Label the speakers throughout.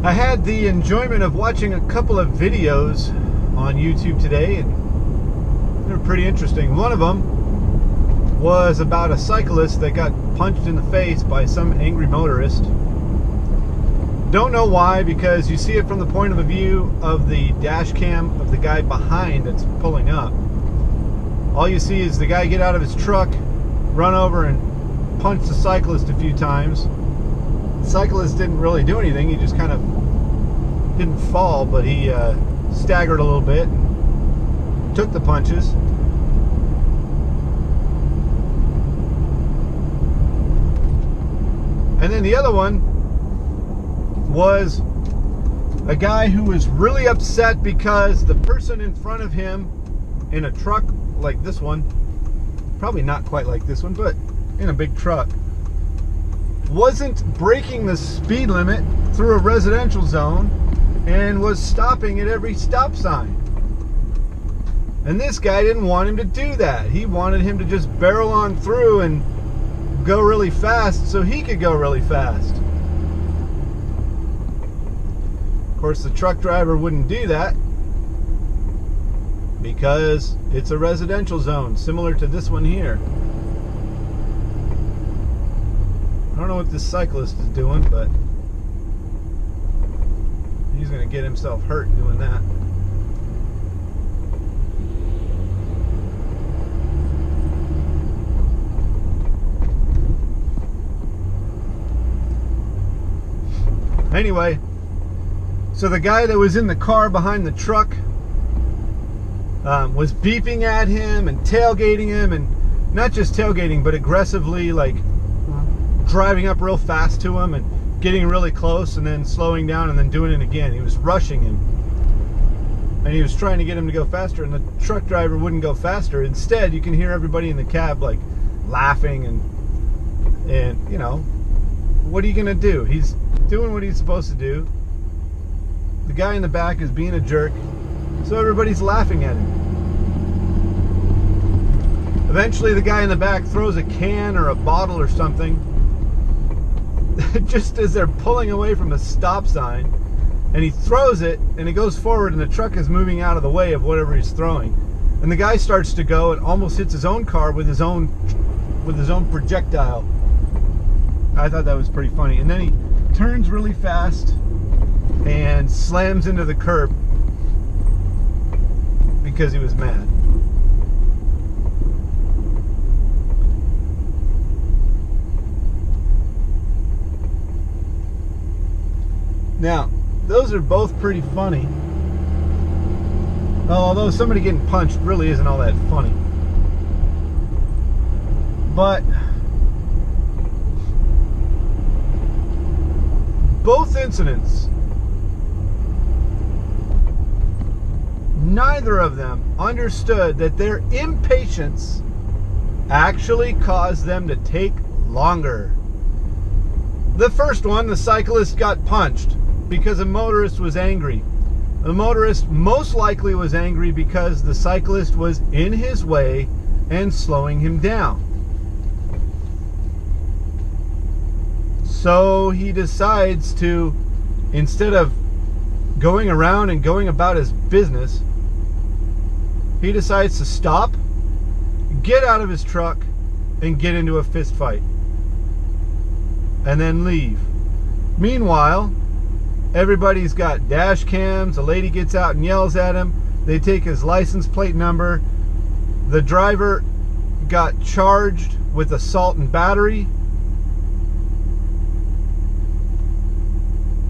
Speaker 1: I had the enjoyment of watching a couple of videos on YouTube today, and they were pretty interesting. One of them was about a cyclist that got punched in the face by some angry motorist. Don't know why, because you see it from the point of view of the dash cam of the guy behind that's pulling up. All you see is the guy get out of his truck, run over and punch the cyclist a few times. The cyclist didn't really do anything. He just kind of didn't fall, but he staggered a little bit and took the punches. And then the other one was a guy who was really upset because the person in front of him in a truck like this one, probably not quite like this one, but in a big truck, wasn't breaking the speed limit through a residential zone and was stopping at every stop sign. And this guy didn't want him to do that. He wanted him to just barrel on through and go really fast so he could go really fast. Of course, the truck driver wouldn't do that because it's a residential zone similar to this one here. I don't know what this cyclist is doing, but he's going to get himself hurt doing that. Anyway, so the guy that was in the car behind the truck was beeping at him and tailgating him, and not just tailgating, but aggressively, like driving up real fast to him and getting really close and then slowing down and then doing it again. He was rushing him, and he was trying to get him to go faster, and the truck driver wouldn't go faster. Instead, you can hear everybody in the cab like laughing, and you know, what are you gonna do? He's doing what he's supposed to do. The guy in the back is being a jerk, so everybody's laughing at him. Eventually, the guy in the back throws a can or a bottle or something just as they're pulling away from a stop sign, and he throws it, and it goes forward, and the truck is moving out of the way of whatever he's throwing. And the guy starts to go and almost hits his own car with his own projectile. I thought that was pretty funny. And then he turns really fast and slams into the curb because he was mad. Now, those are both pretty funny. Although somebody getting punched really isn't all that funny. But both incidents, neither of them understood that their impatience actually caused them to take longer. The first one, the cyclist got punched because a motorist was angry. The motorist most likely was angry because the cyclist was in his way and slowing him down. So he decides to, instead of going around and going about his business, he decides to stop, get out of his truck, and get into a fist fight, and then leave. Meanwhile, everybody's got dash cams. A lady gets out and yells at him. They take his license plate number. The driver got charged with assault and battery.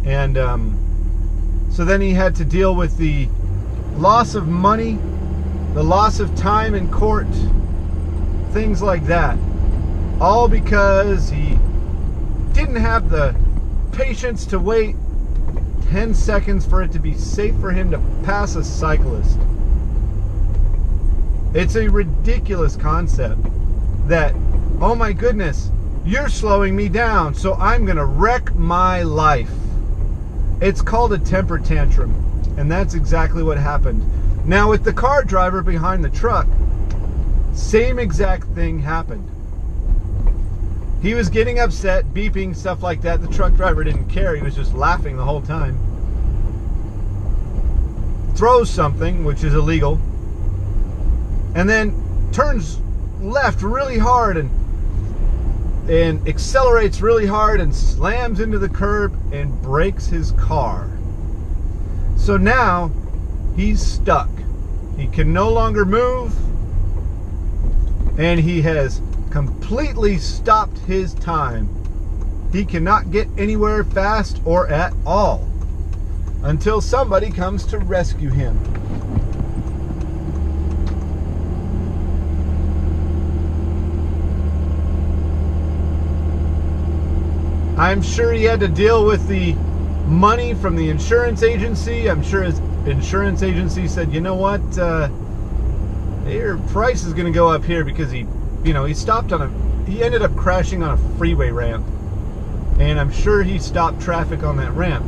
Speaker 1: And so then he had to deal with the loss of money, the loss of time in court, things like that. All because he didn't have the patience to wait 10 seconds for it to be safe for him to pass a cyclist. It's a ridiculous concept that, oh my goodness, you're slowing me down, so I'm gonna wreck my life. It's called a temper tantrum, and that's exactly what happened. Now with the car driver behind the truck, same exact thing happened. He was getting upset, beeping, stuff like that. The truck driver didn't care. He was just laughing the whole time. Throws something, which is illegal, and then turns left really hard and accelerates really hard and slams into the curb and breaks his car. So now he's stuck. He can no longer move, and he has completely stopped his time. He cannot get anywhere fast or at all until somebody comes to rescue him. I'm sure he had to deal with the money from the insurance agency. I'm sure his insurance agency said, you know what, your price is going to go up here because he stopped he ended up crashing on a freeway ramp. And I'm sure he stopped traffic on that ramp.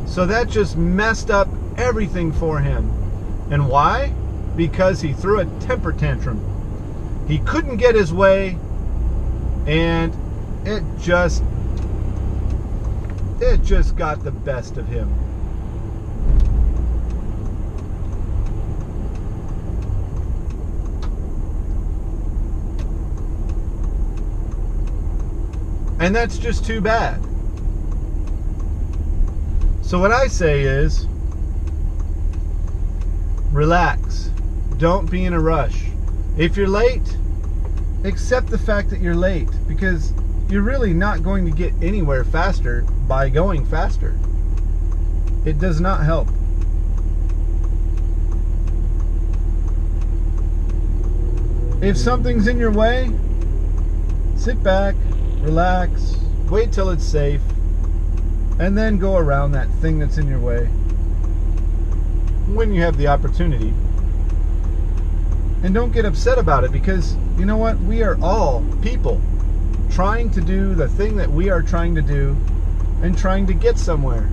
Speaker 1: So that just messed up everything for him. And why? Because he threw a temper tantrum. He couldn't get his way, and it just got the best of him. And that's just too bad. So what I say is, relax. Don't be in a rush. If you're late, accept the fact that you're late, because you're really not going to get anywhere faster by going faster. It does not help. If something's in your way, sit back, relax, wait till it's safe, and then go around that thing that's in your way when you have the opportunity. And don't get upset about it, because you know what? We are all people trying to do the thing that we are trying to do and trying to get somewhere.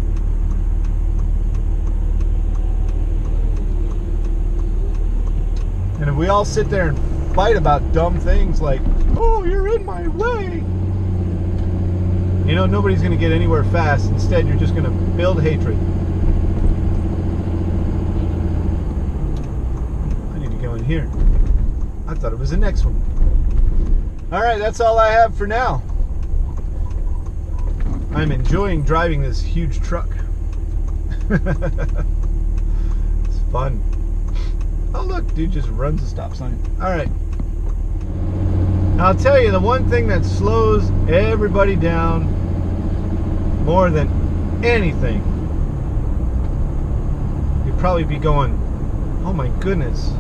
Speaker 1: And if we all sit there and fight about dumb things like, oh, you're in my way, you know, nobody's going to get anywhere fast. Instead, you're just going to build hatred. I need to go in here. I thought it was the next one. All right, that's all I have for now. I'm enjoying driving this huge truck. It's fun. Oh, look, dude just runs a stop sign. All right. I'll tell you, the one thing that slows everybody down more than anything, you'd probably be going, oh my goodness.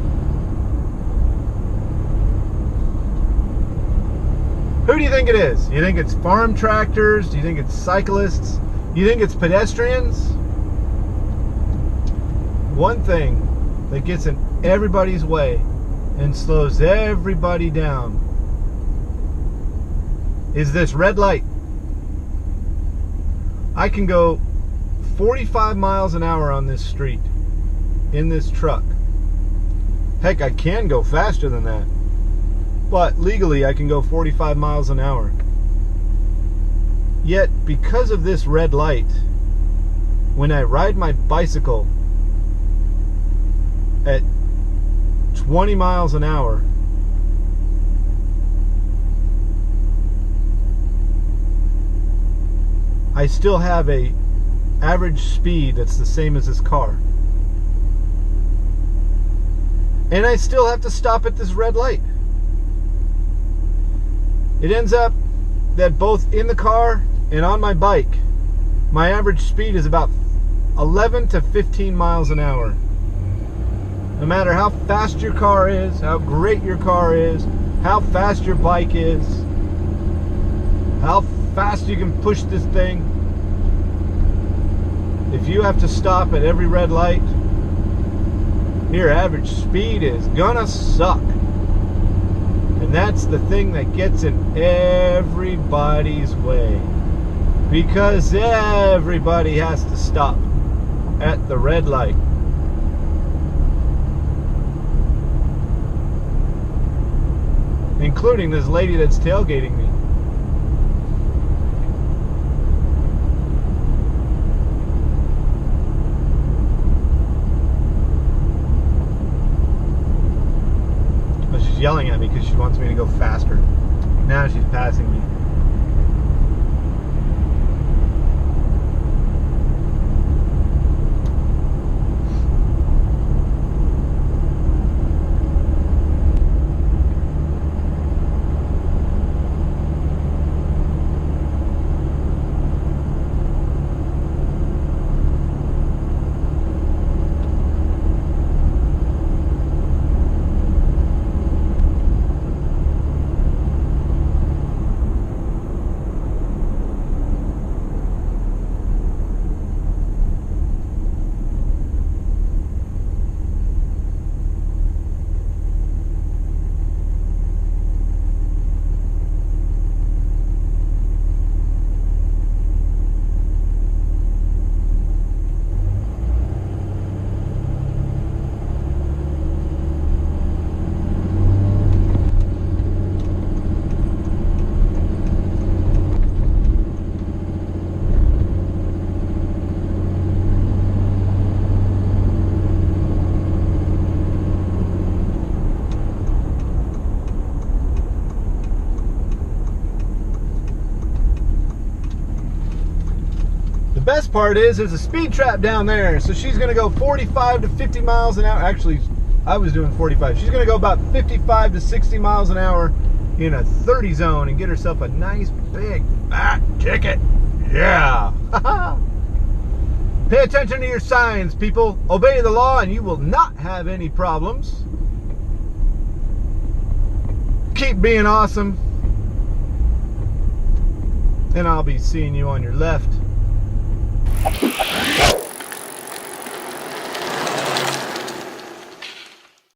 Speaker 1: Who do you think it is? You think it's farm tractors? Do you think it's cyclists? Do you think it's pedestrians? One thing that gets in everybody's way and slows everybody down is this red light. I can go 45 miles an hour on this street in this truck. Heck, I can go faster than that. But legally, I can go 45 miles an hour. Yet, because of this red light, when I ride my bicycle at 20 miles an hour, I still have a average speed that's the same as this car. And I still have to stop at this red light. It ends up that both in the car and on my bike, my average speed is about 11 to 15 miles an hour. No matter how fast your car is, how great your car is, how fast your bike is, how fast you can push this thing, if you have to stop at every red light, your average speed is gonna suck. And that's the thing that gets in everybody's way, because everybody has to stop at the red light. including this lady that's tailgating me. But she's yelling at me because she wants me to go faster. Now she's passing me. The best part is there's a speed trap down there, so she's going to go 45 to 50 miles an hour. Actually, I was doing 45. She's going to go about 55 to 60 miles an hour in a 30 zone and get herself a nice big fat ticket. Yeah. Pay attention to your signs, people. Obey the law and you will not have any problems. Keep being awesome. And I'll be seeing you on your left.